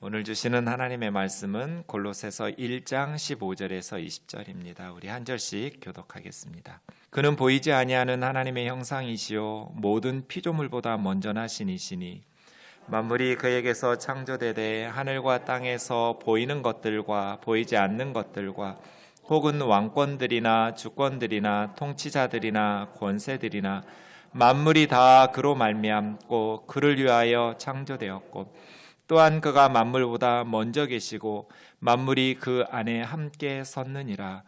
오늘 주시는 하나님의 말씀은 골로새서 1장 15절에서 20절입니다. 우리 한 절씩 교독하겠습니다. 그는 보이지 아니하는 하나님의 형상이시요 모든 피조물보다 먼저 나신 이시니 만물이 그에게서 창조되되 하늘과 땅에서 보이는 것들과 보이지 않는 것들과 혹은 왕권들이나 주권들이나 통치자들이나 권세들이나 만물이 다 그로 말미암고 그를 위하여 창조되었고 또한 그가 만물보다 먼저 계시고 만물이 그 안에 함께 섰느니라.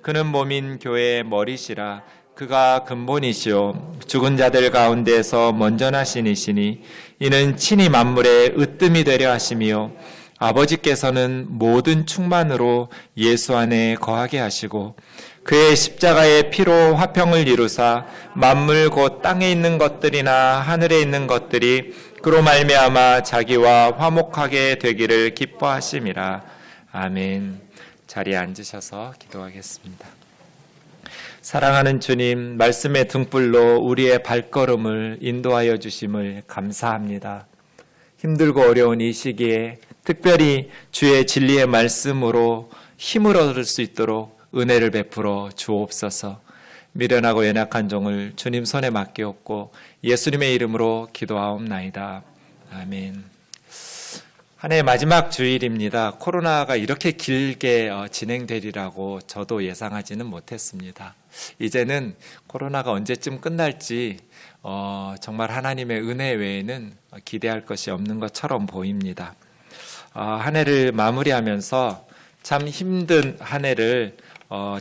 그는 몸인 교회의 머리시라. 그가 근본이시요 죽은 자들 가운데서 먼저 나신 이시니 이는 친히 만물의 으뜸이 되려 하심이요 아버지께서는 모든 충만으로 예수 안에 거하게 하시고 그의 십자가의 피로 화평을 이루사 만물 곧 땅에 있는 것들이나 하늘에 있는 것들이 그로 말미암아 자기와 화목하게 되기를 기뻐하심이라. 아멘. 자리에 앉으셔서 기도하겠습니다. 사랑하는 주님, 말씀의 등불로 우리의 발걸음을 인도하여 주심을 감사합니다. 힘들고 어려운 이 시기에 특별히 주의 진리의 말씀으로 힘을 얻을 수 있도록 은혜를 베풀어 주옵소서. 미련하고 연약한 종을 주님 손에 맡기옵고 예수님의 이름으로 기도하옵나이다. 아멘. 한 해 마지막 주일입니다. 코로나가 이렇게 길게 진행되리라고 저도 예상하지는 못했습니다. 이제는 코로나가 언제쯤 끝날지 정말 하나님의 은혜 외에는 기대할 것이 없는 것처럼 보입니다. 한 해를 마무리하면서 참 힘든 한 해를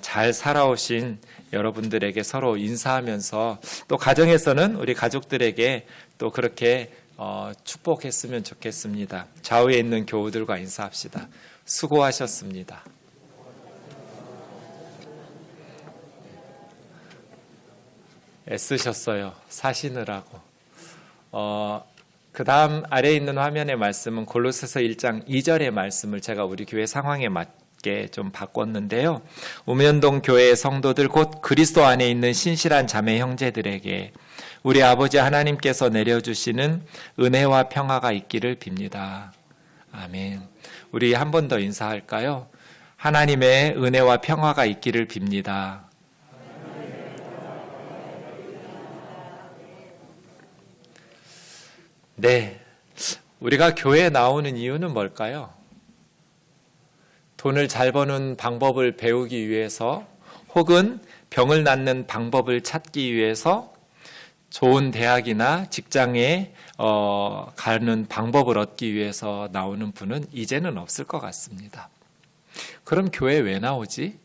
잘 살아오신 여러분들에게 서로 인사하면서 또 가정에서는 우리 가족들에게 또 그렇게 축복했으면 좋겠습니다. 좌우에 있는 교우들과 인사합시다. 수고하셨습니다. 애쓰셨어요. 사시느라고. 그 다음 아래에 있는 화면의 말씀은 골로새서 1장 2절의 말씀을 제가 우리 교회 상황에 맞게 좀 바꿨는데요. 우면동 교회의 성도들 곧 그리스도 안에 있는 신실한 자매 형제들에게 우리 아버지 하나님께서 내려주시는 은혜와 평화가 있기를 빕니다. 아멘. 우리 한 번 더 인사할까요? 하나님의 은혜와 평화가 있기를 빕니다. 네, 우리가 교회에 나오는 이유는 뭘까요? 돈을 잘 버는 방법을 배우기 위해서 혹은 병을 낫는 방법을 찾기 위해서 좋은 대학이나 직장에 가는 방법을 얻기 위해서 나오는 분은 이제는 없을 것 같습니다. 그럼 교회 왜 나오지?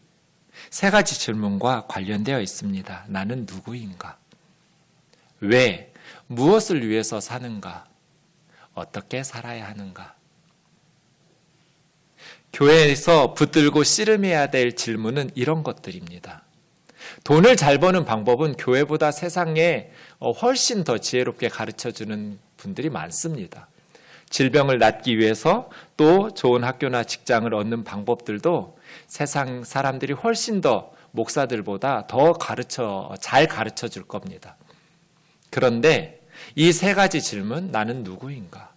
세 가지 질문과 관련되어 있습니다. 나는 누구인가? 왜? 무엇을 위해서 사는가? 어떻게 살아야 하는가? 교회에서 붙들고 씨름해야 될 질문은 이런 것들입니다. 돈을 잘 버는 방법은 교회보다 세상에 훨씬 더 지혜롭게 가르쳐주는 분들이 많습니다. 질병을 낫기 위해서 또 좋은 학교나 직장을 얻는 방법들도 세상 사람들이 훨씬 더 목사들보다 더 잘 가르쳐 줄 겁니다. 그런데 이 세 가지 질문, 나는 누구인가?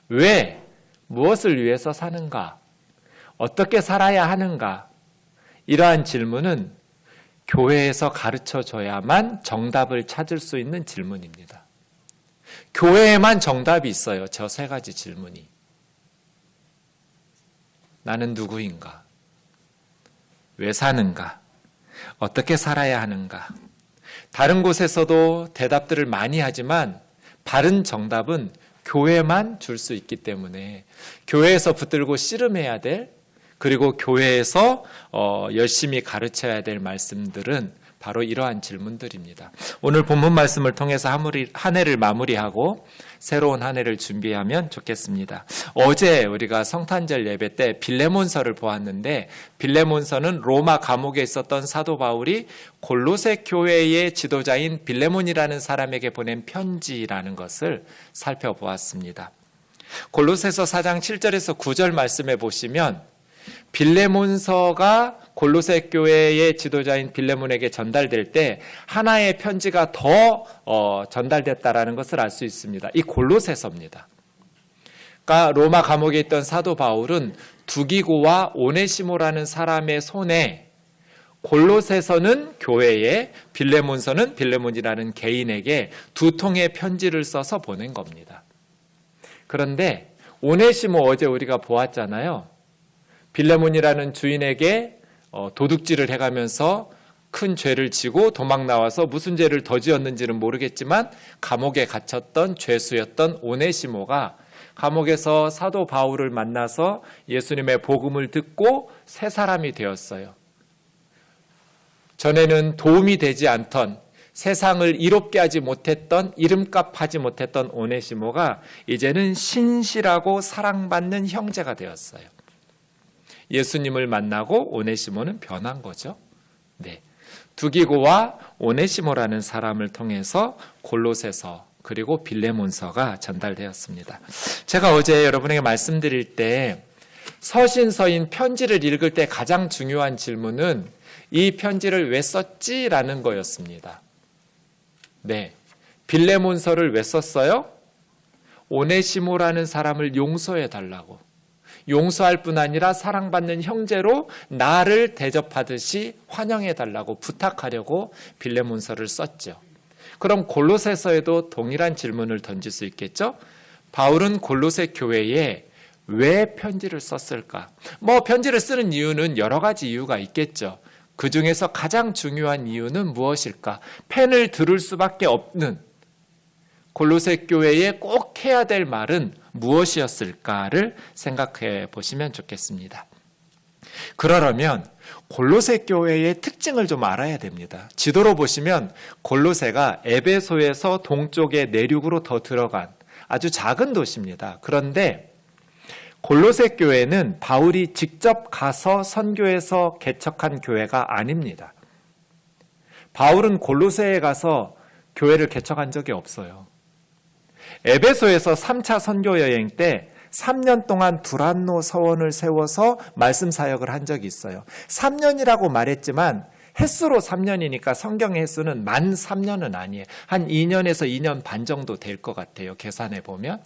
왜? 무엇을 위해서 사는가? 어떻게 살아야 하는가? 이러한 질문은 교회에서 가르쳐줘야만 정답을 찾을 수 있는 질문입니다. 교회에만 정답이 있어요. 저 세 가지 질문이. 나는 누구인가? 왜 사는가? 어떻게 살아야 하는가? 다른 곳에서도 대답들을 많이 하지만 바른 정답은 교회만 줄 수 있기 때문에 교회에서 붙들고 씨름해야 될, 그리고 교회에서 열심히 가르쳐야 될 말씀들은 바로 이러한 질문들입니다. 오늘 본문 말씀을 통해서 한 해를 마무리하고 새로운 한 해를 준비하면 좋겠습니다. 어제 우리가 성탄절 예배 때 빌레몬서를 보았는데, 빌레몬서는 로마 감옥에 있었던 사도 바울이 골로새 교회의 지도자인 빌레몬이라는 사람에게 보낸 편지라는 것을 살펴보았습니다. 골로새서 4장 7절에서 9절 말씀에 보시면 빌레몬서가 골로새 교회의 지도자인 빌레몬에게 전달될 때 하나의 편지가 더 전달됐다라는 것을 알 수 있습니다. 이 골로새서입니다. 로마 감옥에 있던 사도 바울은 두기고와 오네시모라는 사람의 손에 골로새서는 교회에, 빌레몬서는 빌레몬이라는 개인에게 두 통의 편지를 써서 보낸 겁니다. 그런데 오네시모 어제 우리가 보았잖아요. 빌레몬이라는 주인에게 도둑질을 해가면서 큰 죄를 지고 도망 나와서 무슨 죄를 더 지었는지는 모르겠지만 감옥에 갇혔던 죄수였던 오네시모가 감옥에서 사도 바울을 만나서 예수님의 복음을 듣고 새 사람이 되었어요. 전에는 도움이 되지 않던, 세상을 이롭게 하지 못했던, 이름값 하지 못했던 오네시모가 이제는 신실하고 사랑받는 형제가 되었어요. 예수님을 만나고 오네시모는 변한 거죠. 네. 두기고와 오네시모라는 사람을 통해서 골로새서 그리고 빌레몬서가 전달되었습니다. 제가 어제 여러분에게 말씀드릴 때 서신서인 편지를 읽을 때 가장 중요한 질문은 이 편지를 왜 썼지라는 거였습니다. 네, 빌레몬서를 왜 썼어요? 오네시모라는 사람을 용서해 달라고. 용서할 뿐 아니라 사랑받는 형제로 나를 대접하듯이 환영해 달라고 부탁하려고 빌레몬서를 썼죠. 그럼 골로새서에도 동일한 질문을 던질 수 있겠죠? 바울은 골로새 교회에 왜 편지를 썼을까? 편지를 쓰는 이유는 여러 가지 이유가 있겠죠. 그 중에서 가장 중요한 이유는 무엇일까? 펜을 들을 수밖에 없는 골로새 교회에 꼭 해야 될 말은 무엇이었을까를 생각해 보시면 좋겠습니다. 그러려면 골로새 교회의 특징을 좀 알아야 됩니다. 지도로 보시면 골로새가 에베소에서 동쪽의 내륙으로 더 들어간 아주 작은 도시입니다. 그런데 골로새 교회는 바울이 직접 가서 선교해서 개척한 교회가 아닙니다. 바울은 골로새에 가서 교회를 개척한 적이 없어요. 에베소에서 3차 선교 여행 때 3년 동안 두란노 서원을 세워서 말씀 사역을 한 적이 있어요. 3년이라고 말했지만 횟수로 3년이니까 성경의 횟수는 만 3년은 아니에요. 한 2년에서 2년 반 정도 될 것 같아요. 계산해 보면.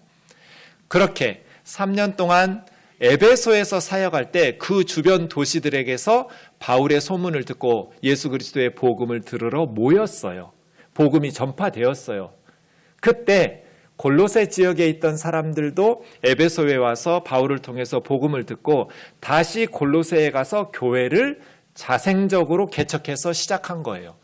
그렇게 3년 동안 에베소에서 사역할 때 그 주변 도시들에게서 바울의 소문을 듣고 예수 그리스도의 복음을 들으러 모였어요. 복음이 전파되었어요. 그때 골로새 지역에 있던 사람들도 에베소에 와서 바울을 통해서 복음을 듣고 다시 골로새에 가서 교회를 자생적으로 개척해서 시작한 거예요.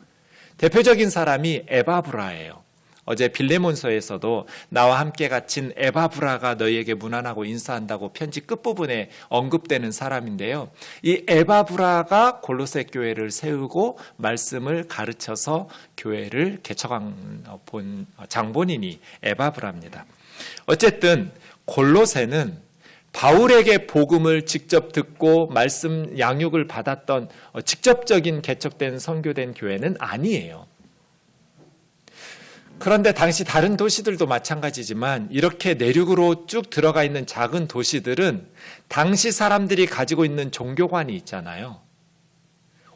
대표적인 사람이 에바브라예요. 어제 빌레몬서에서도 나와 함께 갇힌 에바브라가 너희에게 문안하고 인사한다고 편지 끝부분에 언급되는 사람인데요. 이 에바브라가 골로새 교회를 세우고 말씀을 가르쳐서 교회를 개척한 장본인이 에바브라입니다. 어쨌든 골로새는 바울에게 복음을 직접 듣고 말씀 양육을 받았던 직접적인 개척된 선교된 교회는 아니에요. 그런데 당시 다른 도시들도 마찬가지지만 이렇게 내륙으로 쭉 들어가 있는 작은 도시들은 당시 사람들이 가지고 있는 종교관이 있잖아요.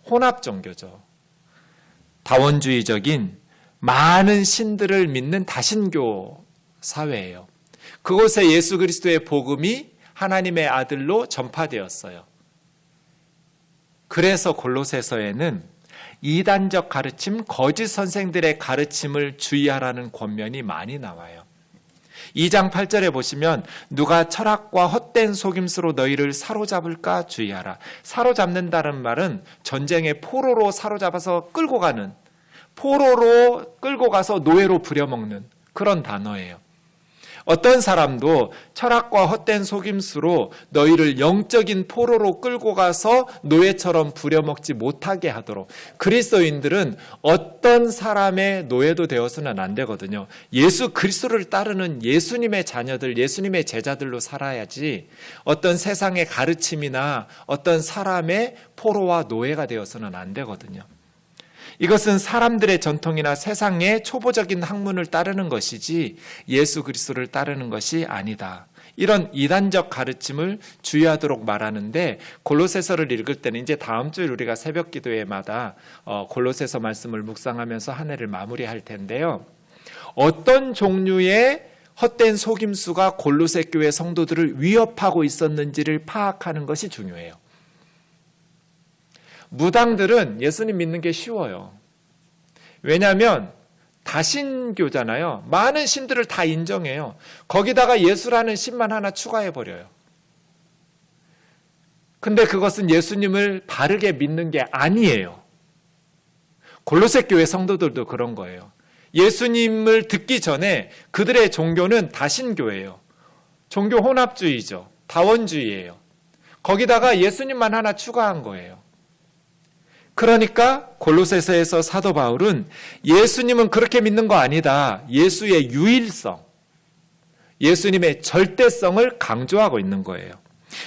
혼합 종교죠. 다원주의적인 많은 신들을 믿는 다신교 사회예요. 그곳에 예수 그리스도의 복음이 하나님의 아들로 전파되었어요. 그래서 골로새서에는 이단적 가르침, 거짓 선생들의 가르침을 주의하라는 권면이 많이 나와요. 2장 8절에 보시면 누가 철학과 헛된 속임수로 너희를 사로잡을까 주의하라. 사로잡는다는 말은 전쟁의 포로로 사로잡아서 끌고 가는, 포로로 끌고 가서 노예로 부려먹는 그런 단어예요. 어떤 사람도 철학과 헛된 속임수로 너희를 영적인 포로로 끌고 가서 노예처럼 부려먹지 못하게 하도록. 그리스도인들은 어떤 사람의 노예도 되어서는 안 되거든요. 예수 그리스도를 따르는 예수님의 자녀들, 예수님의 제자들로 살아야지 어떤 세상의 가르침이나 어떤 사람의 포로와 노예가 되어서는 안 되거든요. 이것은 사람들의 전통이나 세상의 초보적인 학문을 따르는 것이지 예수 그리스도를 따르는 것이 아니다. 이런 이단적 가르침을 주의하도록 말하는데 골로새서를 읽을 때는 이제 다음 주에 우리가 새벽 기도회마다 골로새서 말씀을 묵상하면서 한 해를 마무리할 텐데요. 어떤 종류의 헛된 속임수가 골로새 교회 성도들을 위협하고 있었는지를 파악하는 것이 중요해요. 무당들은 예수님 믿는 게 쉬워요. 왜냐하면 다신교잖아요. 많은 신들을 다 인정해요. 거기다가 예수라는 신만 하나 추가해버려요. 근데 그것은 예수님을 바르게 믿는 게 아니에요. 골로새 교회 성도들도 그런 거예요. 예수님을 듣기 전에 그들의 종교는 다신교예요. 종교 혼합주의죠. 다원주의예요. 거기다가 예수님만 하나 추가한 거예요. 그러니까 골로새서에서 사도 바울은 예수님은 그렇게 믿는 거 아니다. 예수의 유일성, 예수님의 절대성을 강조하고 있는 거예요.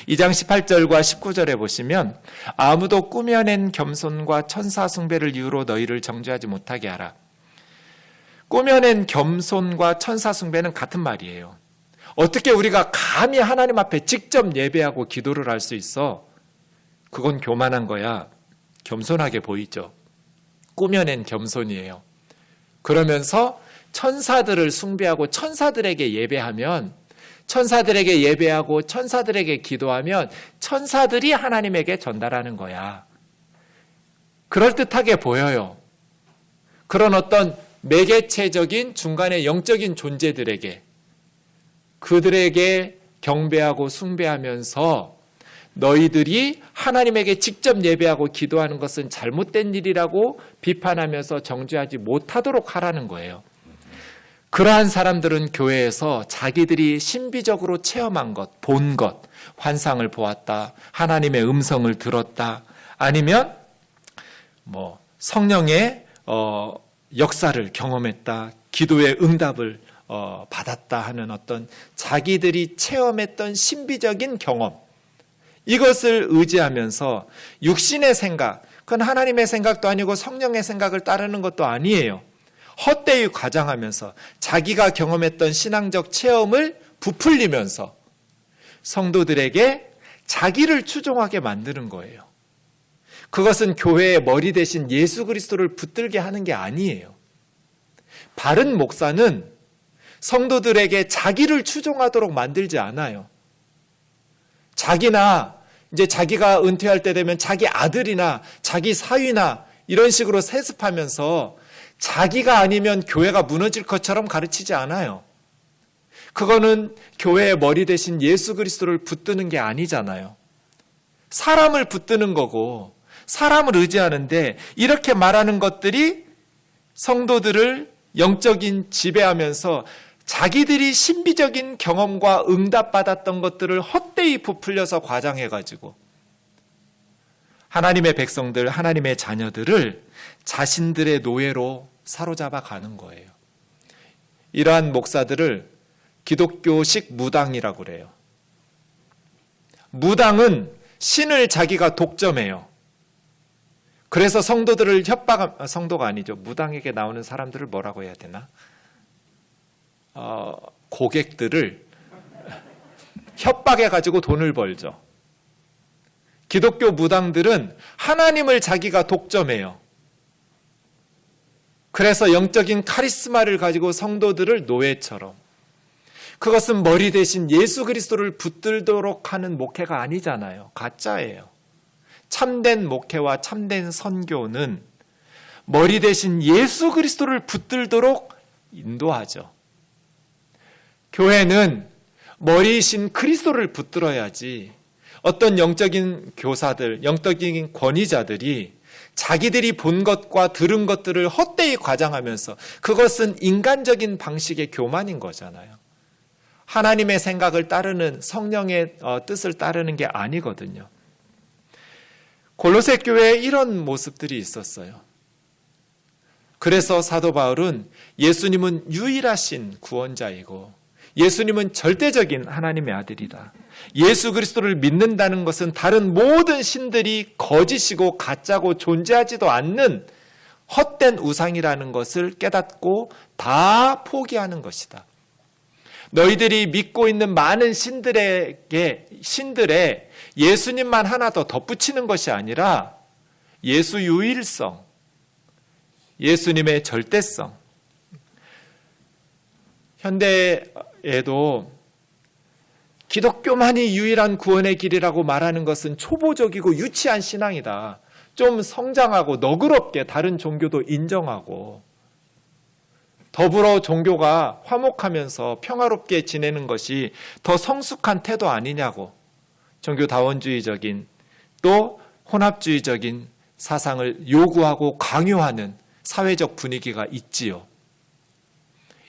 2장 18절과 19절에 보시면 아무도 꾸며낸 겸손과 천사 숭배를 이유로 너희를 정죄하지 못하게 하라. 꾸며낸 겸손과 천사 숭배는 같은 말이에요. 어떻게 우리가 감히 하나님 앞에 직접 예배하고 기도를 할 수 있어? 그건 교만한 거야. 겸손하게 보이죠. 꾸며낸 겸손이에요. 그러면서 천사들을 숭배하고 천사들에게 예배하면, 천사들에게 예배하고 천사들에게 기도하면 천사들이 하나님에게 전달하는 거야. 그럴듯하게 보여요. 그런 어떤 매개체적인 중간의 영적인 존재들에게, 그들에게 경배하고 숭배하면서 너희들이 하나님에게 직접 예배하고 기도하는 것은 잘못된 일이라고 비판하면서 정죄하지 못하도록 하라는 거예요. 그러한 사람들은 교회에서 자기들이 신비적으로 체험한 것, 본 것, 환상을 보았다, 하나님의 음성을 들었다, 아니면 성령의 역사를 경험했다, 기도의 응답을 받았다 하는 어떤 자기들이 체험했던 신비적인 경험, 이것을 의지하면서 육신의 생각, 그건 하나님의 생각도 아니고 성령의 생각을 따르는 것도 아니에요. 헛되이 과장하면서 자기가 경험했던 신앙적 체험을 부풀리면서 성도들에게 자기를 추종하게 만드는 거예요. 그것은 교회의 머리 대신 예수 그리스도를 붙들게 하는 게 아니에요. 바른 목사는 성도들에게 자기를 추종하도록 만들지 않아요. 자기나 이제 자기가 은퇴할 때 되면 자기 아들이나 자기 사위나 이런 식으로 세습하면서 자기가 아니면 교회가 무너질 것처럼 가르치지 않아요. 그거는 교회의 머리 대신 예수 그리스도를 붙드는 게 아니잖아요. 사람을 붙드는 거고 사람을 의지하는데, 이렇게 말하는 것들이 성도들을 영적인 지배하면서 자기들이 신비적인 경험과 응답받았던 것들을 헛되이 부풀려서 과장해가지고 하나님의 백성들, 하나님의 자녀들을 자신들의 노예로 사로잡아 가는 거예요. 이러한 목사들을 기독교식 무당이라고 그래요. 무당은 신을 자기가 독점해요. 그래서 성도들을 성도가 아니죠. 무당에게 나오는 사람들을 뭐라고 해야 되나? 고객들을 협박해가지고 돈을 벌죠. 기독교 무당들은 하나님을 자기가 독점해요. 그래서 영적인 카리스마를 가지고 성도들을 노예처럼, 그것은 머리 대신 예수 그리스도를 붙들도록 하는 목회가 아니잖아요. 가짜예요. 참된 목회와 참된 선교는 머리 대신 예수 그리스도를 붙들도록 인도하죠. 교회는 머리이신 그리스도를 붙들어야지 어떤 영적인 교사들, 영적인 권위자들이 자기들이 본 것과 들은 것들을 헛되이 과장하면서, 그것은 인간적인 방식의 교만인 거잖아요. 하나님의 생각을 따르는, 성령의 뜻을 따르는 게 아니거든요. 골로새 교회에 이런 모습들이 있었어요. 그래서 사도 바울은 예수님은 유일하신 구원자이고 예수님은 절대적인 하나님의 아들이다. 예수 그리스도를 믿는다는 것은 다른 모든 신들이 거짓이고 가짜고 존재하지도 않는 헛된 우상이라는 것을 깨닫고 다 포기하는 것이다. 너희들이 믿고 있는 많은 신들의 예수님만 하나 더 덧붙이는 것이 아니라 예수 유일성, 예수님의 절대성. 현대 기독교만이 유일한 구원의 길이라고 말하는 것은 초보적이고 유치한 신앙이다. 좀 성장하고 너그럽게 다른 종교도 인정하고 더불어 종교가 화목하면서 평화롭게 지내는 것이 더 성숙한 태도 아니냐고 종교다원주의적인 또 혼합주의적인 사상을 요구하고 강요하는 사회적 분위기가 있지요.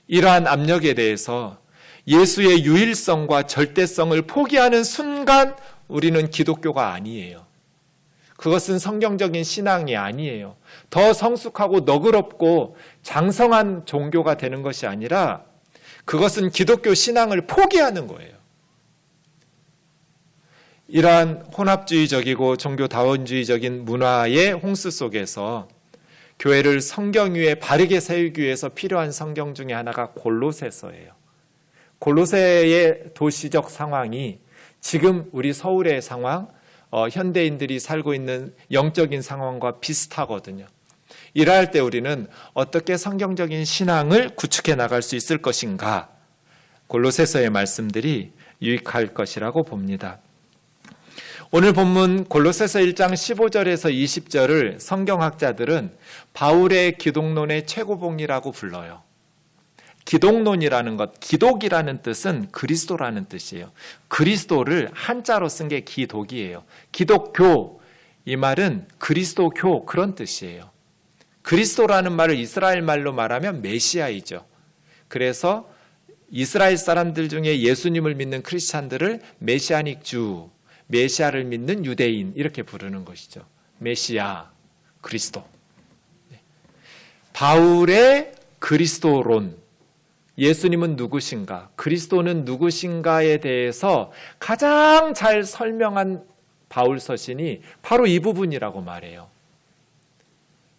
이러한 압력에 대해서 예수의 유일성과 절대성을 포기하는 순간 우리는 기독교가 아니에요. 그것은 성경적인 신앙이 아니에요. 더 성숙하고 너그럽고 장성한 종교가 되는 것이 아니라 그것은 기독교 신앙을 포기하는 거예요. 이러한 혼합주의적이고 종교다원주의적인 문화의 홍수 속에서 교회를 성경 위에 바르게 세우기 위해서 필요한 성경 중에 하나가 골로새서예요. 골로새의 도시적 상황이 지금 우리 서울의 상황, 현대인들이 살고 있는 영적인 상황과 비슷하거든요. 이러할 때 우리는 어떻게 성경적인 신앙을 구축해 나갈 수 있을 것인가? 골로새서의 말씀들이 유익할 것이라고 봅니다. 오늘 본문 골로새서 1장 15절에서 20절을 성경학자들은 바울의 기독론의 최고봉이라고 불러요. 기독론이라는 것, 기독이라는 뜻은 그리스도라는 뜻이에요. 그리스도를 한자로 쓴 게 기독이에요. 기독교, 이 말은 그리스도교 그런 뜻이에요. 그리스도라는 말을 이스라엘 말로 말하면 메시아이죠. 그래서 이스라엘 사람들 중에 예수님을 믿는 크리스찬들을 메시아닉 주, 메시아를 믿는 유대인 이렇게 부르는 것이죠. 메시아, 그리스도. 바울의 그리스도론, 예수님은 누구신가, 그리스도는 누구신가에 대해서 가장 잘 설명한 바울 서신이 바로 이 부분이라고 말해요.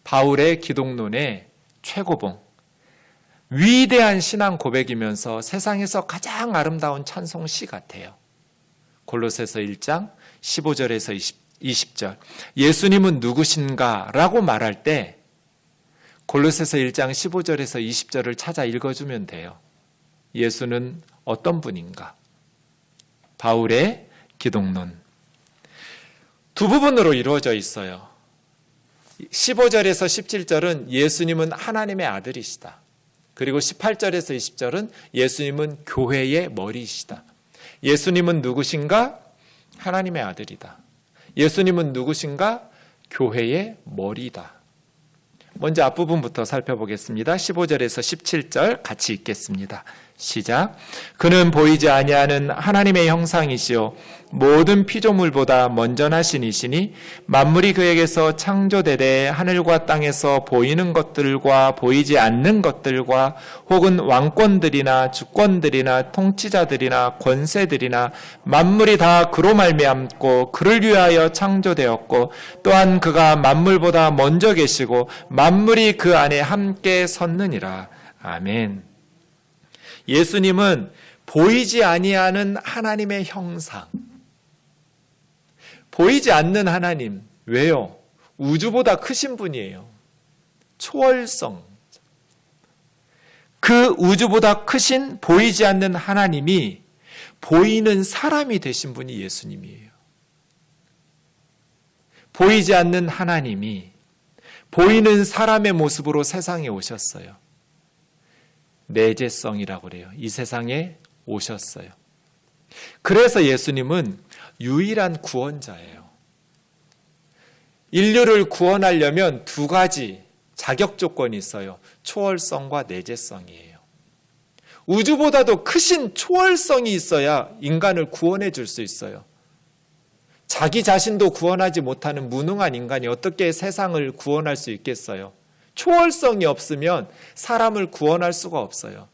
바울의 기독론의 최고봉, 위대한 신앙 고백이면서 세상에서 가장 아름다운 찬송시 같아요. 골로새서 1장 15절에서 20절 예수님은 누구신가 라고 말할 때 골로새서 1장 15절에서 20절을 찾아 읽어주면 돼요. 예수는 어떤 분인가? 바울의 기독론 두 부분으로 이루어져 있어요. 15절에서 17절은 예수님은 하나님의 아들이시다. 그리고 18절에서 20절은 예수님은 교회의 머리이시다. 예수님은 누구신가? 하나님의 아들이다. 예수님은 누구신가? 교회의 머리다. 먼저 앞부분부터 살펴보겠습니다. 15절에서 17절 같이 읽겠습니다. 시작. 그는 보이지 아니하는 하나님의 형상이시요 모든 피조물보다 먼저 나신 이시니 만물이 그에게서 창조되되 하늘과 땅에서 보이는 것들과 보이지 않는 것들과 혹은 왕권들이나 주권들이나 통치자들이나 권세들이나 만물이 다 그로 말미암고 그를 위하여 창조되었고 또한 그가 만물보다 먼저 계시고 만물이 그 안에 함께 섰느니라. 아멘. 예수님은 보이지 아니하는 하나님의 형상. 보이지 않는 하나님. 왜요? 우주보다 크신 분이에요. 초월성. 그 우주보다 크신 보이지 않는 하나님이 보이는 사람이 되신 분이 예수님이에요. 보이지 않는 하나님이 보이는 사람의 모습으로 세상에 오셨어요. 내재성이라고 그래요. 이 세상에 오셨어요. 그래서 예수님은 유일한 구원자예요. 인류를 구원하려면 두 가지 자격 조건이 있어요. 초월성과 내재성이에요. 우주보다도 크신 초월성이 있어야 인간을 구원해 줄 수 있어요. 자기 자신도 구원하지 못하는 무능한 인간이 어떻게 세상을 구원할 수 있겠어요? 초월성이 없으면 사람을 구원할 수가 없어요.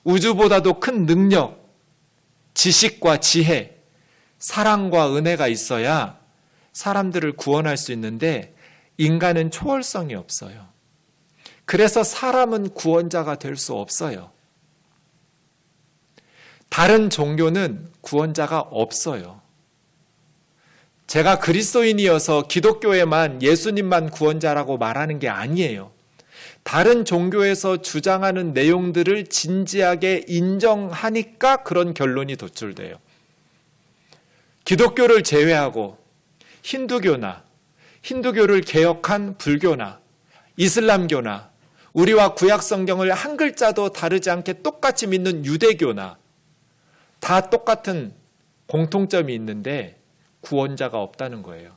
우주보다도 큰 능력, 지식과 지혜, 사랑과 은혜가 있어야 사람들을 구원할 수 있는데 인간은 초월성이 없어요. 그래서 사람은 구원자가 될 수 없어요. 다른 종교는 구원자가 없어요. 제가 그리스도인이어서 기독교에만 예수님만 구원자라고 말하는 게 아니에요. 다른 종교에서 주장하는 내용들을 진지하게 인정하니까 그런 결론이 도출돼요. 기독교를 제외하고 힌두교를 개혁한 불교나 이슬람교나 우리와 구약 성경을 한 글자도 다르지 않게 똑같이 믿는 유대교나 다 똑같은 공통점이 있는데 구원자가 없다는 거예요.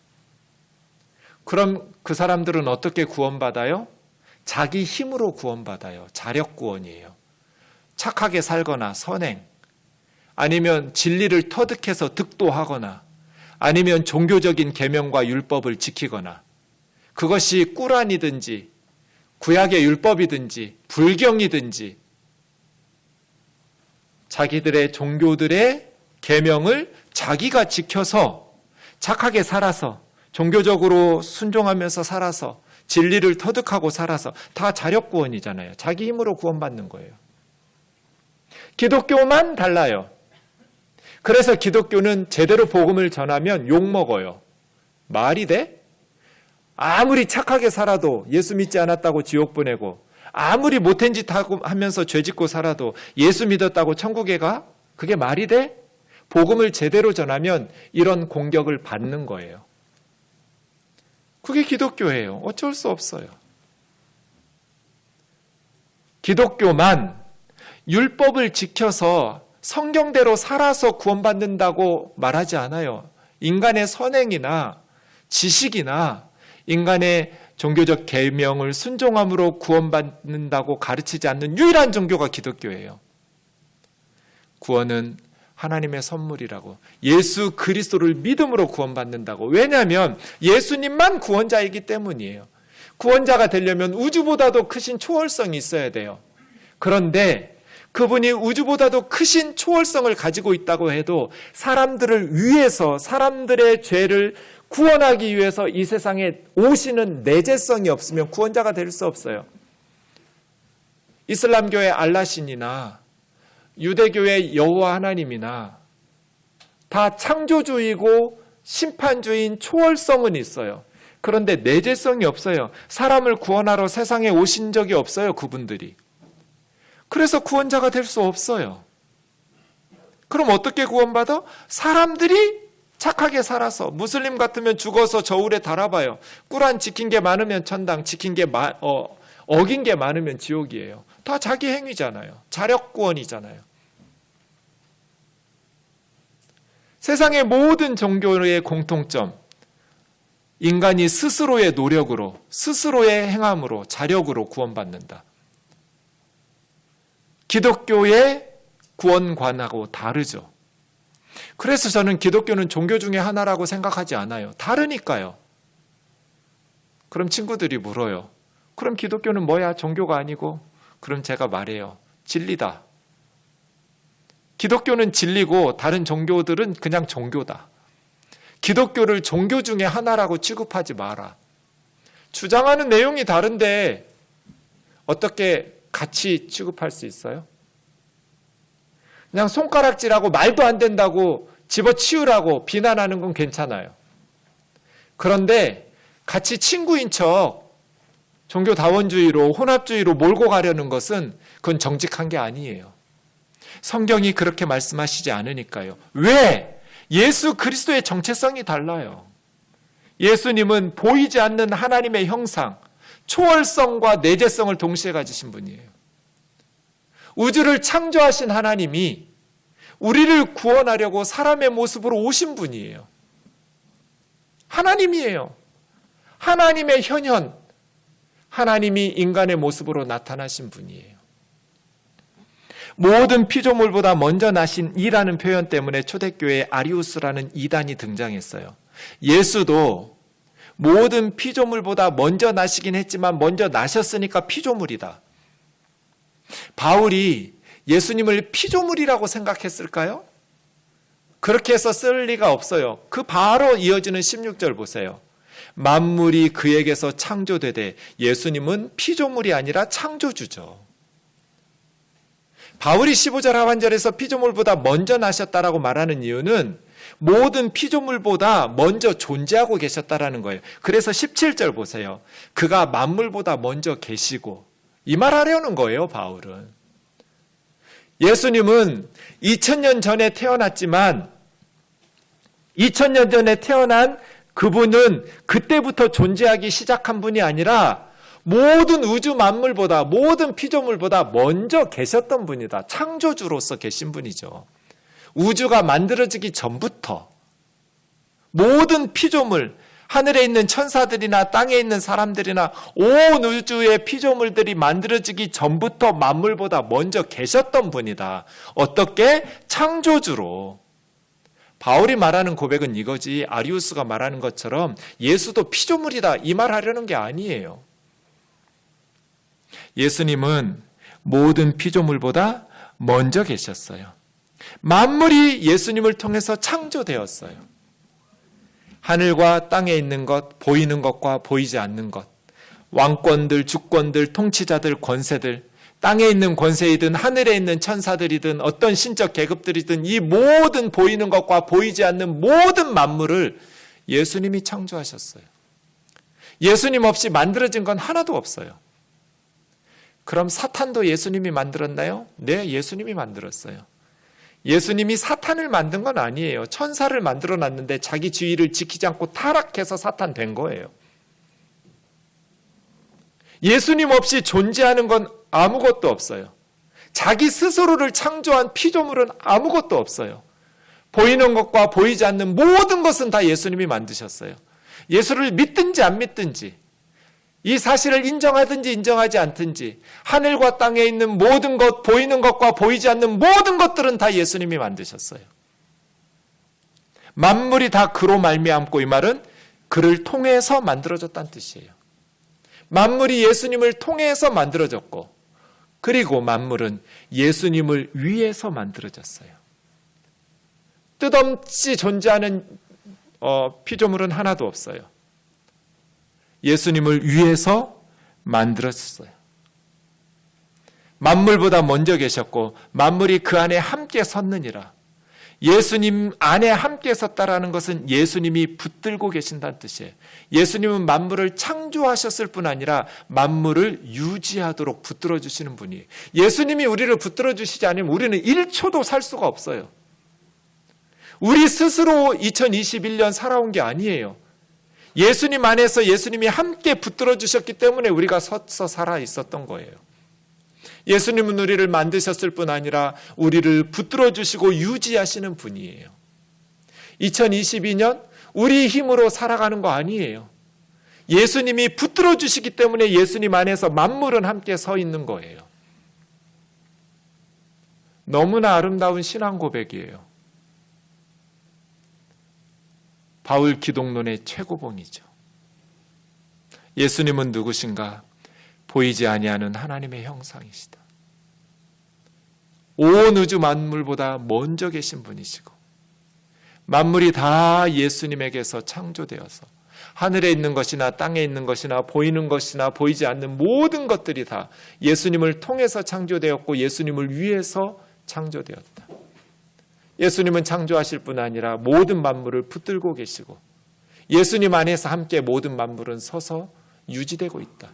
그럼 그 사람들은 어떻게 구원받아요? 자기 힘으로 구원받아요. 자력 구원이에요. 착하게 살거나 선행, 아니면 진리를 터득해서 득도하거나, 아니면 종교적인 계명과 율법을 지키거나, 그것이 꾸란이든지 구약의 율법이든지 불경이든지 자기들의 종교들의 계명을 자기가 지켜서 착하게 살아서 종교적으로 순종하면서 살아서 진리를 터득하고 살아서 다 자력구원이잖아요. 자기 힘으로 구원받는 거예요. 기독교만 달라요. 그래서 기독교는 제대로 복음을 전하면 욕먹어요. 말이 돼? 아무리 착하게 살아도 예수 믿지 않았다고 지옥 보내고, 아무리 못한 짓 하면서 죄 짓고 살아도 예수 믿었다고 천국에 가? 그게 말이 돼? 복음을 제대로 전하면 이런 공격을 받는 거예요. 그게 기독교예요. 어쩔 수 없어요. 기독교만 율법을 지켜서 성경대로 살아서 구원받는다고 말하지 않아요. 인간의 선행이나 지식이나 인간의 종교적 계명을 순종함으로 구원받는다고 가르치지 않는 유일한 종교가 기독교예요. 구원은 하나님의 선물이라고, 예수 그리스도를 믿음으로 구원받는다고. 왜냐하면 예수님만 구원자이기 때문이에요. 구원자가 되려면 우주보다도 크신 초월성이 있어야 돼요. 그런데 그분이 우주보다도 크신 초월성을 가지고 있다고 해도 사람들을 위해서, 사람들의 죄를 구원하기 위해서 이 세상에 오시는 내재성이 없으면 구원자가 될 수 없어요. 이슬람교의 알라신이나 유대교의 여호와 하나님이나 다 창조주의고 심판주의인 초월성은 있어요. 그런데 내재성이 없어요. 사람을 구원하러 세상에 오신 적이 없어요, 그분들이. 그래서 구원자가 될 수 없어요. 그럼 어떻게 구원받아? 사람들이 착하게 살아서, 무슬림 같으면 죽어서 저울에 달아봐요. 꾸란 지킨 게 많으면 천당, 어긴 게 많으면 지옥이에요. 다 자기 행위잖아요. 자력구원이잖아요. 세상의 모든 종교의 공통점, 인간이 스스로의 노력으로, 스스로의 행함으로, 자력으로 구원받는다. 기독교의 구원관하고 다르죠. 그래서 저는 기독교는 종교 중에 하나라고 생각하지 않아요. 다르니까요. 그럼 친구들이 물어요. 그럼 기독교는 뭐야? 종교가 아니고? 그럼 제가 말해요. 진리다. 기독교는 진리고 다른 종교들은 그냥 종교다. 기독교를 종교 중에 하나라고 취급하지 마라. 주장하는 내용이 다른데 어떻게 같이 취급할 수 있어요? 그냥 손가락질하고 말도 안 된다고 집어치우라고 비난하는 건 괜찮아요. 그런데 같이 친구인 척 종교다원주의로, 혼합주의로 몰고 가려는 것은 그건 정직한 게 아니에요. 성경이 그렇게 말씀하시지 않으니까요. 왜? 예수 그리스도의 정체성이 달라요. 예수님은 보이지 않는 하나님의 형상, 초월성과 내재성을 동시에 가지신 분이에요. 우주를 창조하신 하나님이 우리를 구원하려고 사람의 모습으로 오신 분이에요. 하나님이에요. 하나님의 현현, 하나님이 인간의 모습으로 나타나신 분이에요. 모든 피조물보다 먼저 나신 이라는 표현 때문에 초대교회에 아리우스라는 이단이 등장했어요. 예수도 모든 피조물보다 먼저 나시긴 했지만 먼저 나셨으니까 피조물이다. 바울이 예수님을 피조물이라고 생각했을까요? 그렇게 해서 쓸 리가 없어요. 그 바로 이어지는 16절 보세요. 만물이 그에게서 창조되되 예수님은 피조물이 아니라 창조주죠. 바울이 15절 하반절에서 피조물보다 먼저 나셨다라고 말하는 이유는 모든 피조물보다 먼저 존재하고 계셨다라는 거예요. 그래서 17절 보세요. 그가 만물보다 먼저 계시고 이 말하려는 거예요, 바울은. 예수님은 2000년 전에 태어났지만 2000년 전에 태어난 그분은 그때부터 존재하기 시작한 분이 아니라 모든 우주 만물보다, 모든 피조물보다 먼저 계셨던 분이다. 창조주로서 계신 분이죠. 우주가 만들어지기 전부터 모든 피조물, 하늘에 있는 천사들이나 땅에 있는 사람들이나 온 우주의 피조물들이 만들어지기 전부터 만물보다 먼저 계셨던 분이다. 어떻게? 창조주로. 바울이 말하는 고백은 이거지, 아리우스가 말하는 것처럼 예수도 피조물이다 이 말하려는 게 아니에요. 예수님은 모든 피조물보다 먼저 계셨어요. 만물이 예수님을 통해서 창조되었어요. 하늘과 땅에 있는 것, 보이는 것과 보이지 않는 것, 왕권들, 주권들, 통치자들, 권세들, 땅에 있는 권세이든 하늘에 있는 천사들이든 어떤 신적 계급들이든 이 모든 보이는 것과 보이지 않는 모든 만물을 예수님이 창조하셨어요. 예수님 없이 만들어진 건 하나도 없어요. 그럼 사탄도 예수님이 만들었나요? 네, 예수님이 만들었어요. 예수님이 사탄을 만든 건 아니에요. 천사를 만들어 놨는데 자기 지위를 지키지 않고 타락해서 사탄 된 거예요. 예수님 없이 존재하는 건 아무것도 없어요. 자기 스스로를 창조한 피조물은 아무것도 없어요. 보이는 것과 보이지 않는 모든 것은 다 예수님이 만드셨어요. 예수를 믿든지 안 믿든지, 이 사실을 인정하든지 인정하지 않든지 하늘과 땅에 있는 모든 것, 보이는 것과 보이지 않는 모든 것들은 다 예수님이 만드셨어요. 만물이 다 그로 말미암고, 이 말은 그를 통해서 만들어졌다는 뜻이에요. 만물이 예수님을 통해서 만들어졌고, 그리고 만물은 예수님을 위해서 만들어졌어요. 뜻없이 존재하는 피조물은 하나도 없어요. 예수님을 위해서 만들었어요. 만물보다 먼저 계셨고 만물이 그 안에 함께 섰느니라. 예수님 안에 함께 섰다라는 것은 예수님이 붙들고 계신다는 뜻이에요. 예수님은 만물을 창조하셨을 뿐 아니라 만물을 유지하도록 붙들어 주시는 분이에요. 예수님이 우리를 붙들어 주시지 않으면 우리는 1초도 살 수가 없어요. 우리 스스로 2021년 살아온 게 아니에요. 예수님 안에서 예수님이 함께 붙들어 주셨기 때문에 우리가 서서 살아 있었던 거예요. 예수님은 우리를 만드셨을 뿐 아니라 우리를 붙들어 주시고 유지하시는 분이에요. 2022년 우리 힘으로 살아가는 거 아니에요. 예수님이 붙들어 주시기 때문에 예수님 안에서 만물은 함께 서 있는 거예요. 너무나 아름다운 신앙 고백이에요. 바울 기독론의 최고봉이죠. 예수님은 누구신가? 보이지 아니하는 하나님의 형상이시다. 온 우주 만물보다 먼저 계신 분이시고 만물이 다 예수님에게서 창조되어서 하늘에 있는 것이나 땅에 있는 것이나 보이는 것이나 보이지 않는 모든 것들이 다 예수님을 통해서 창조되었고 예수님을 위해서 창조되었다. 예수님은 창조하실 뿐 아니라 모든 만물을 붙들고 계시고 예수님 안에서 함께 모든 만물은 서서 유지되고 있다.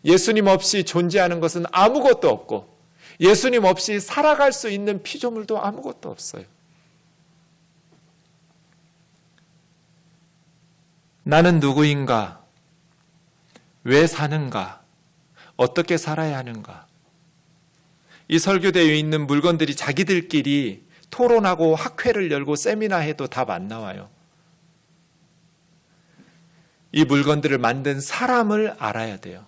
예수님 없이 존재하는 것은 아무것도 없고 예수님 없이 살아갈 수 있는 피조물도 아무것도 없어요. 나는 누구인가? 왜 사는가? 어떻게 살아야 하는가? 이 설교대에 있는 물건들이 자기들끼리 토론하고 학회를 열고 세미나 해도 답 안 나와요. 이 물건들을 만든 사람을 알아야 돼요.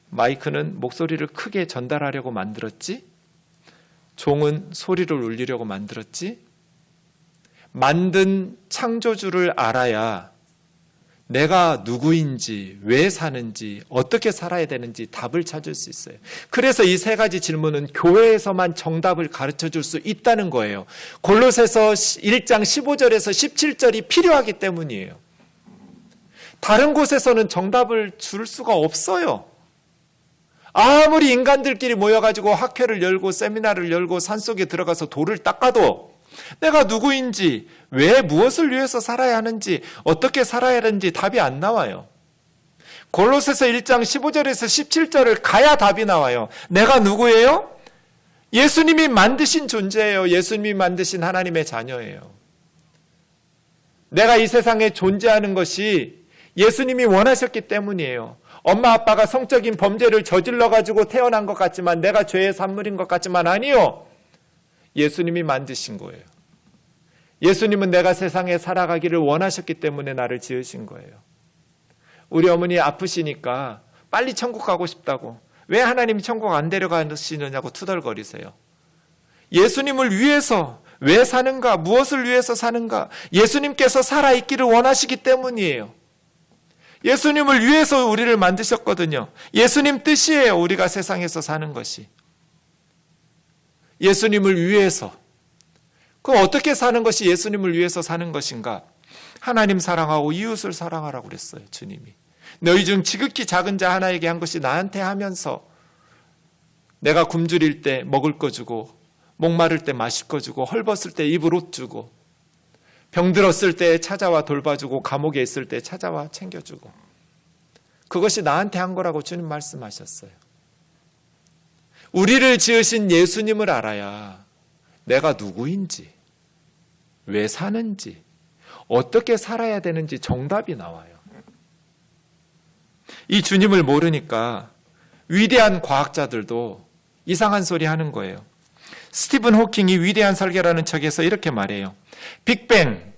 마이크는 목소리를 크게 전달하려고 만들었지? 종은 소리를 울리려고 만들었지? 만든 창조주를 알아야 내가 누구인지, 왜 사는지, 어떻게 살아야 되는지 답을 찾을 수 있어요. 그래서 이 세 가지 질문은 교회에서만 정답을 가르쳐 줄 수 있다는 거예요. 골로새서 1장 15절에서 17절이 필요하기 때문이에요. 다른 곳에서는 정답을 줄 수가 없어요. 아무리 인간들끼리 모여가지고 학회를 열고 세미나를 열고 산속에 들어가서 돌을 닦아도 내가 누구인지, 왜 무엇을 위해서 살아야 하는지, 어떻게 살아야 하는지 답이 안 나와요. 골로새서 1장 15절에서 17절을 가야 답이 나와요. 내가 누구예요? 예수님이 만드신 존재예요. 예수님이 만드신 하나님의 자녀예요. 내가 이 세상에 존재하는 것이 예수님이 원하셨기 때문이에요. 엄마 아빠가 성적인 범죄를 저질러가지고 태어난 것 같지만, 내가 죄의 산물인 것 같지만 아니요. 예수님이 만드신 거예요. 예수님은 내가 세상에 살아가기를 원하셨기 때문에 나를 지으신 거예요. 우리 어머니 아프시니까 빨리 천국 가고 싶다고, 왜 하나님이 천국 안 데려가시느냐고 투덜거리세요. 예수님을 위해서 왜 사는가? 무엇을 위해서 사는가? 예수님께서 살아있기를 원하시기 때문이에요. 예수님을 위해서 우리를 만드셨거든요. 예수님 뜻이에요. 우리가 세상에서 사는 것이. 예수님을 위해서. 그럼 어떻게 사는 것이 예수님을 위해서 사는 것인가? 하나님 사랑하고 이웃을 사랑하라고 그랬어요. 주님이. 너희 중 지극히 작은 자 하나에게 한 것이 나한테 하면서, 내가 굶주릴 때 먹을 거 주고, 목마를 때 마실 거 주고, 헐벗을 때 입을 옷 주고, 병들었을 때 찾아와 돌봐주고, 감옥에 있을 때 찾아와 챙겨주고, 그것이 나한테 한 거라고 주님 말씀하셨어요. 우리를 지으신 예수님을 알아야 내가 누구인지, 왜 사는지, 어떻게 살아야 되는지 정답이 나와요. 이 주님을 모르니까 위대한 과학자들도 이상한 소리 하는 거예요. 스티븐 호킹이 위대한 설계라는 책에서 이렇게 말해요. 빅뱅,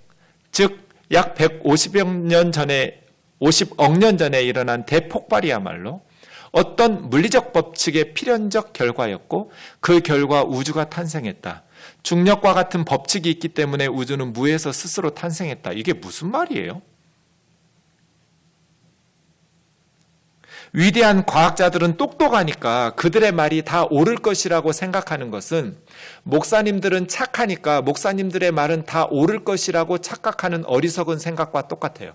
즉 약 150억 년 전에 일어난 대폭발이야말로 어떤 물리적 법칙의 필연적 결과였고, 그 결과 우주가 탄생했다. 중력과 같은 법칙이 있기 때문에 우주는 무에서 스스로 탄생했다. 이게 무슨 말이에요? 위대한 과학자들은 똑똑하니까 그들의 말이 다 옳을 것이라고 생각하는 것은, 목사님들은 착하니까 목사님들의 말은 다 옳을 것이라고 착각하는 어리석은 생각과 똑같아요.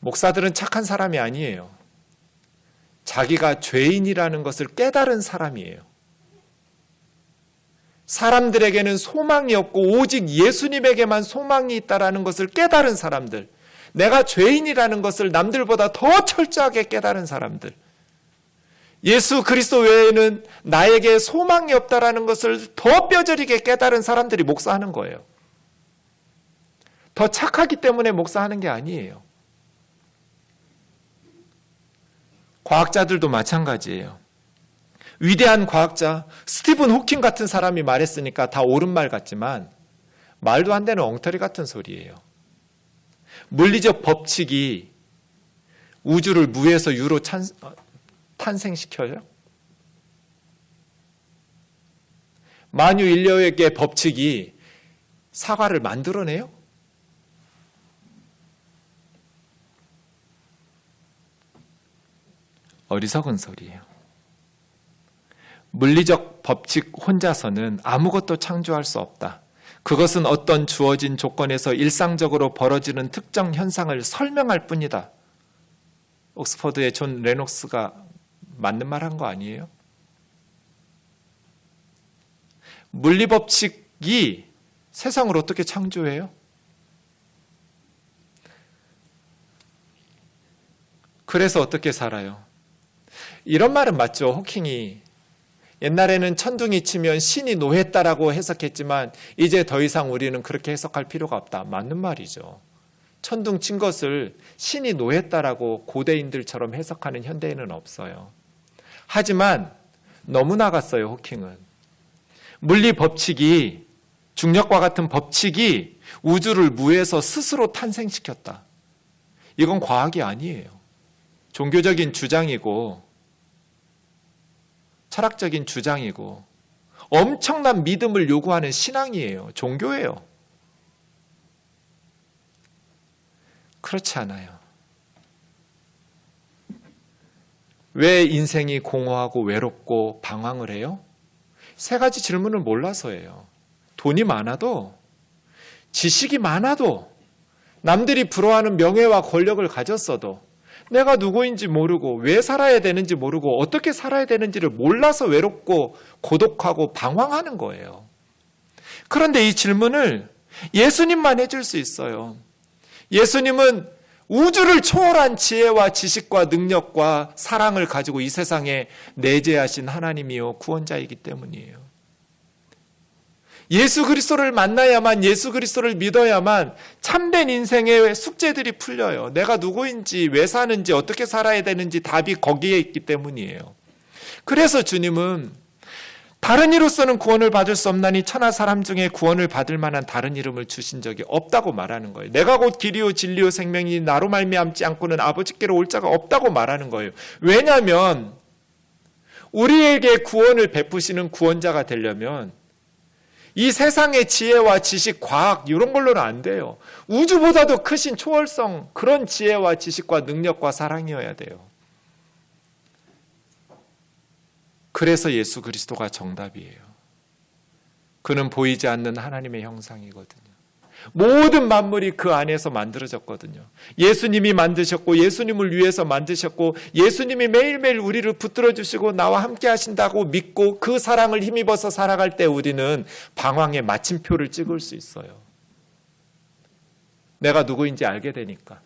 목사들은 착한 사람이 아니에요. 자기가 죄인이라는 것을 깨달은 사람이에요. 사람들에게는 소망이 없고 오직 예수님에게만 소망이 있다는 것을 깨달은 사람들, 내가 죄인이라는 것을 남들보다 더 철저하게 깨달은 사람들, 예수 그리스도 외에는 나에게 소망이 없다는 것을 더 뼈저리게 깨달은 사람들이 목사하는 거예요. 더 착하기 때문에 목사하는 게 아니에요. 과학자들도 마찬가지예요. 위대한 과학자 스티븐 호킹 같은 사람이 말했으니까 다 옳은 말 같지만, 말도 안 되는 엉터리 같은 소리예요. 물리적 법칙이 우주를 무에서 유로 탄생시켜요? 만유 인력의 법칙이 사과를 만들어내요? 어리석은 소리예요. 물리적 법칙 혼자서는 아무것도 창조할 수 없다. 그것은 어떤 주어진 조건에서 일상적으로 벌어지는 특정 현상을 설명할 뿐이다. 옥스퍼드의 존 레녹스가 맞는 말 한 거 아니에요? 물리법칙이 세상을 어떻게 창조해요? 그래서 어떻게 살아요? 이런 말은 맞죠. 호킹이 옛날에는 천둥이 치면 신이 노했다라고 해석했지만 이제 더 이상 우리는 그렇게 해석할 필요가 없다. 맞는 말이죠. 천둥 친 것을 신이 노했다라고 고대인들처럼 해석하는 현대인은 없어요. 하지만 너무 나갔어요. 호킹은. 물리 법칙이, 중력과 같은 법칙이 우주를 무에서 스스로 탄생시켰다. 이건 과학이 아니에요. 종교적인 주장이고 철학적인 주장이고 엄청난 믿음을 요구하는 신앙이에요. 종교예요. 그렇지 않아요. 왜 인생이 공허하고 외롭고 방황을 해요? 세 가지 질문을 몰라서예요. 돈이 많아도, 지식이 많아도, 남들이 부러워하는 명예와 권력을 가졌어도 내가 누구인지 모르고 왜 살아야 되는지 모르고 어떻게 살아야 되는지를 몰라서 외롭고 고독하고 방황하는 거예요. 그런데 이 질문을 예수님만 해줄 수 있어요. 예수님은 우주를 초월한 지혜와 지식과 능력과 사랑을 가지고 이 세상에 내재하신 하나님이요 구원자이기 때문이에요. 예수 그리스도를 만나야만, 예수 그리스도를 믿어야만 참된 인생의 숙제들이 풀려요. 내가 누구인지, 왜 사는지, 어떻게 살아야 되는지 답이 거기에 있기 때문이에요. 그래서 주님은 다른 이로서는 구원을 받을 수 없나니 천하 사람 중에 구원을 받을 만한 다른 이름을 주신 적이 없다고 말하는 거예요. 내가 곧 길이요 진리요 생명이 나로 말미암지 않고는 아버지께로 올 자가 없다고 말하는 거예요. 왜냐하면 우리에게 구원을 베푸시는 구원자가 되려면 이 세상의 지혜와 지식, 과학 이런 걸로는 안 돼요. 우주보다도 크신 초월성, 그런 지혜와 지식과 능력과 사랑이어야 돼요. 그래서 예수 그리스도가 정답이에요. 그는 보이지 않는 하나님의 형상이거든요. 모든 만물이 그 안에서 만들어졌거든요. 예수님이 만드셨고 예수님을 위해서 만드셨고 예수님이 매일매일 우리를 붙들어 주시고 나와 함께 하신다고 믿고 그 사랑을 힘입어서 살아갈 때 우리는 방황의 마침표를 찍을 수 있어요. 내가 누구인지 알게 되니까,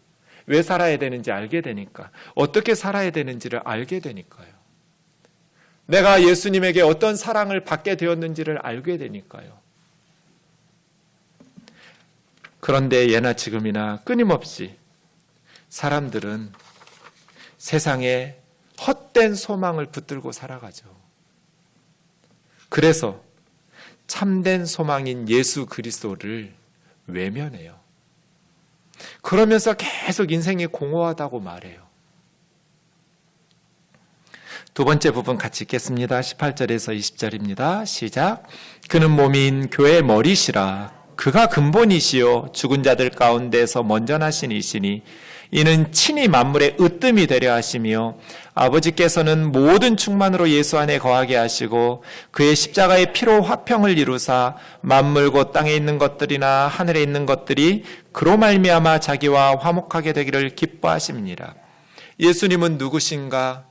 왜 살아야 되는지 알게 되니까, 어떻게 살아야 되는지를 알게 되니까요. 내가 예수님에게 어떤 사랑을 받게 되었는지를 알게 되니까요. 그런데 예나 지금이나 끊임없이 사람들은 세상에 헛된 소망을 붙들고 살아가죠. 그래서 참된 소망인 예수 그리스도를 외면해요. 그러면서 계속 인생이 공허하다고 말해요. 두 번째 부분 같이 읽겠습니다. 18절에서 20절입니다. 시작. 그는 몸인 교회의 머리시라. 그가 근본이시요 죽은 자들 가운데서 먼저 나신 이시니 이는 친히 만물의 으뜸이 되려 하시며 아버지께서는 모든 충만으로 예수 안에 거하게 하시고 그의 십자가의 피로 화평을 이루사 만물 곧 땅에 있는 것들이나 하늘에 있는 것들이 그로 말미암아 자기와 화목하게 되기를 기뻐하십니다. 예수님은 누구신가?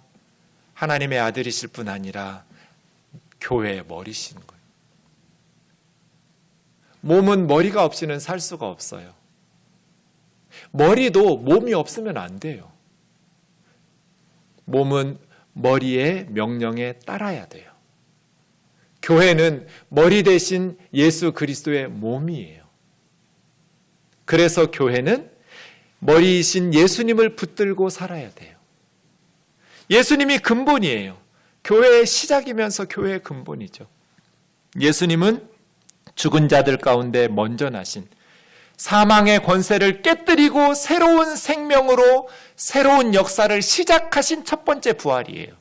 하나님의 아들이실 뿐 아니라 교회의 머리신 거예요. 몸은 머리가 없이는 살 수가 없어요. 머리도 몸이 없으면 안 돼요. 몸은 머리의 명령에 따라야 돼요. 교회는 머리 대신 예수 그리스도의 몸이에요. 그래서 교회는 머리이신 예수님을 붙들고 살아야 돼요. 예수님이 근본이에요. 교회의 시작이면서 교회의 근본이죠. 예수님은 죽은 자들 가운데 먼저 나신 사망의 권세를 깨뜨리고 새로운 생명으로 새로운 역사를 시작하신 첫 번째 부활이에요.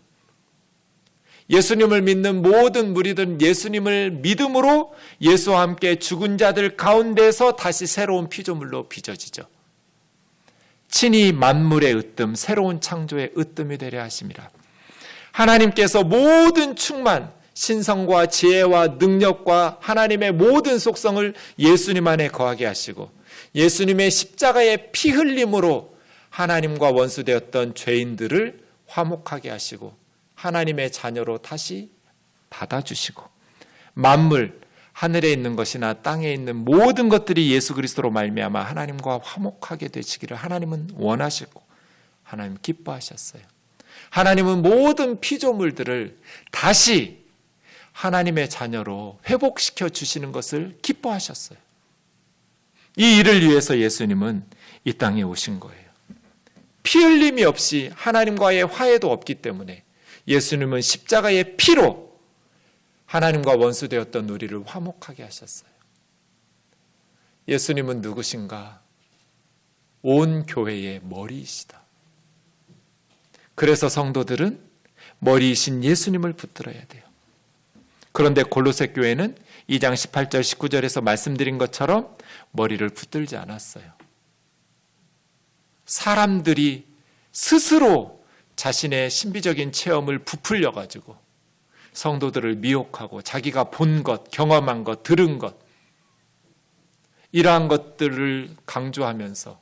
예수님을 믿는 모든 무리들은 예수님을 믿음으로 예수와 함께 죽은 자들 가운데서 다시 새로운 피조물로 빚어지죠. 친히 만물의 으뜸, 새로운 창조의 으뜸이 되려 하심이라. 하나님께서 모든 충만, 신성과 지혜와 능력과 하나님의 모든 속성을 예수님 안에 거하게 하시고 예수님의 십자가의 피 흘림으로 하나님과 원수되었던 죄인들을 화목하게 하시고 하나님의 자녀로 다시 받아주시고 만물, 하늘에 있는 것이나 땅에 있는 모든 것들이 예수 그리스도로 말미암아 하나님과 화목하게 되시기를 하나님은 원하시고 하나님 기뻐하셨어요. 하나님은 모든 피조물들을 다시 하나님의 자녀로 회복시켜 주시는 것을 기뻐하셨어요. 이 일을 위해서 예수님은 이 땅에 오신 거예요. 피 흘림이 없이 하나님과의 화해도 없기 때문에 예수님은 십자가의 피로 하나님과 원수되었던 우리를 화목하게 하셨어요. 예수님은 누구신가? 온 교회의 머리이시다. 그래서 성도들은 머리이신 예수님을 붙들어야 돼요. 그런데 골로새 교회는 2장 18절 19절에서 말씀드린 것처럼 머리를 붙들지 않았어요. 사람들이 스스로 자신의 신비적인 체험을 부풀려 가지고 성도들을 미혹하고 자기가 본 것, 경험한 것, 들은 것 이러한 것들을 강조하면서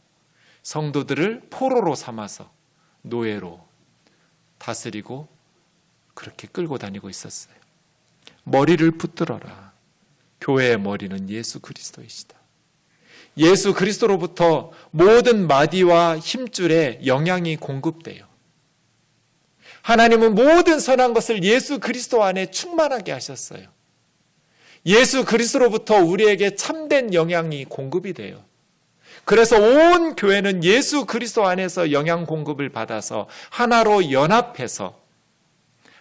성도들을 포로로 삼아서 노예로 다스리고 그렇게 끌고 다니고 있었어요. 머리를 붙들어라. 교회의 머리는 예수 그리스도이시다. 예수 그리스도로부터 모든 마디와 힘줄에 영향이 공급돼요. 하나님은 모든 선한 것을 예수 그리스도 안에 충만하게 하셨어요. 예수 그리스도로부터 우리에게 참된 영향이 공급이 돼요. 그래서 온 교회는 예수 그리스도 안에서 영향 공급을 받아서 하나로 연합해서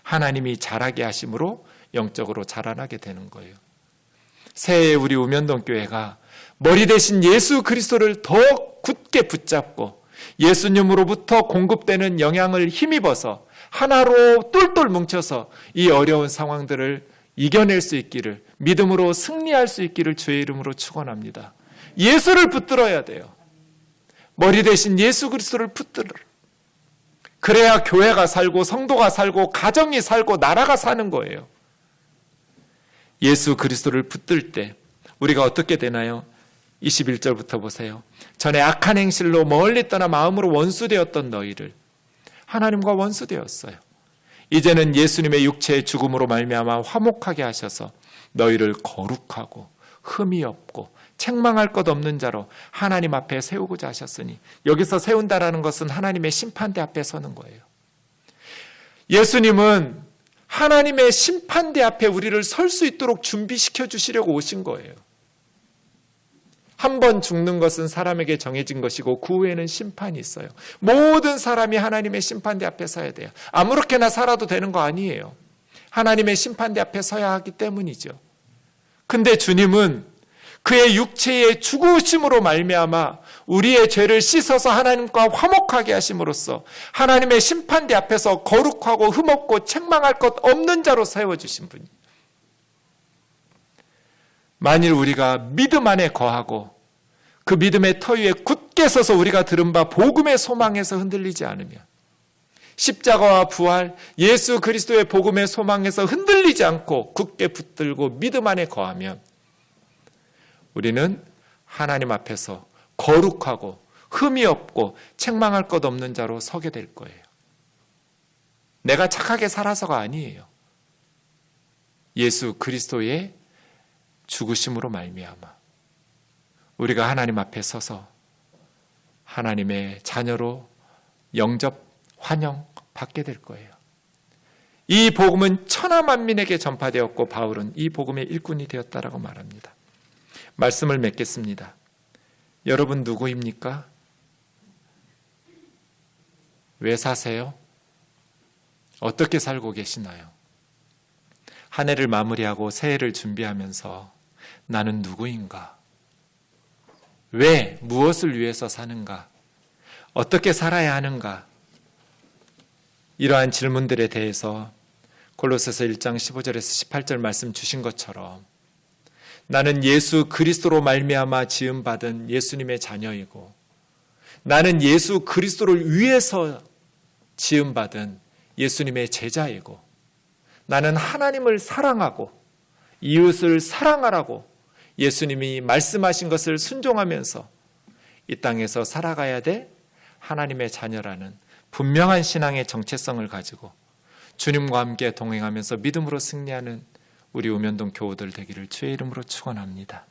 하나님이 자라게 하심으로 영적으로 자라나게 되는 거예요. 새해 우리 우면동 교회가 머리 대신 예수 그리스도를 더 굳게 붙잡고 예수님으로부터 공급되는 영향을 힘입어서 하나로 똘똘 뭉쳐서 이 어려운 상황들을 이겨낼 수 있기를, 믿음으로 승리할 수 있기를 주의 이름으로 축원합니다. 예수를 붙들어야 돼요. 머리 대신 예수 그리스도를 붙들어. 그래야 교회가 살고 성도가 살고 가정이 살고 나라가 사는 거예요. 예수 그리스도를 붙들 때 우리가 어떻게 되나요? 21절부터 보세요. 전에 악한 행실로 멀리 떠나 마음으로 원수되었던 너희를 하나님과 원수되었어요. 이제는 예수님의 육체의 죽음으로 말미암아 화목하게 하셔서 너희를 거룩하고 흠이 없고 책망할 것 없는 자로 하나님 앞에 세우고자 하셨으니, 여기서 세운다라는 것은 하나님의 심판대 앞에 서는 거예요. 예수님은 하나님의 심판대 앞에 우리를 설 수 있도록 준비시켜 주시려고 오신 거예요. 한 번 죽는 것은 사람에게 정해진 것이고 그 후에는 심판이 있어요. 모든 사람이 하나님의 심판대 앞에 서야 돼요. 아무렇게나 살아도 되는 거 아니에요. 하나님의 심판대 앞에 서야 하기 때문이죠. 근데 주님은 그의 육체의 죽으심으로 말미암아 우리의 죄를 씻어서 하나님과 화목하게 하심으로써 하나님의 심판대 앞에서 거룩하고 흠없고 책망할 것 없는 자로 세워주신 분이에요. 만일 우리가 믿음 안에 거하고 그 믿음의 터 위에 굳게 서서 우리가 들은 바 복음의 소망에서 흔들리지 않으면, 십자가와 부활, 예수 그리스도의 복음의 소망에서 흔들리지 않고 굳게 붙들고 믿음 안에 거하면 우리는 하나님 앞에서 거룩하고 흠이 없고 책망할 것 없는 자로 서게 될 거예요. 내가 착하게 살아서가 아니에요. 예수 그리스도의 죽으심으로 말미암아 우리가 하나님 앞에 서서 하나님의 자녀로 영접, 환영 받게 될 거예요. 이 복음은 천하 만민에게 전파되었고 바울은 이 복음의 일꾼이 되었다라고 말합니다. 말씀을 맺겠습니다. 여러분 누구입니까? 왜 사세요? 어떻게 살고 계시나요? 한 해를 마무리하고 새해를 준비하면서 나는 누구인가? 왜, 무엇을 위해서 사는가? 어떻게 살아야 하는가? 이러한 질문들에 대해서 골로새서 1장 15절에서 18절 말씀 주신 것처럼 나는 예수 그리스도로 말미암아 지음받은 예수님의 자녀이고, 나는 예수 그리스도를 위해서 지음받은 예수님의 제자이고, 나는 하나님을 사랑하고 이웃을 사랑하라고 예수님이 말씀하신 것을 순종하면서 이 땅에서 살아가야 될 하나님의 자녀라는 분명한 신앙의 정체성을 가지고 주님과 함께 동행하면서 믿음으로 승리하는 우리 우면동 교우들 되기를 주의 이름으로 축원합니다.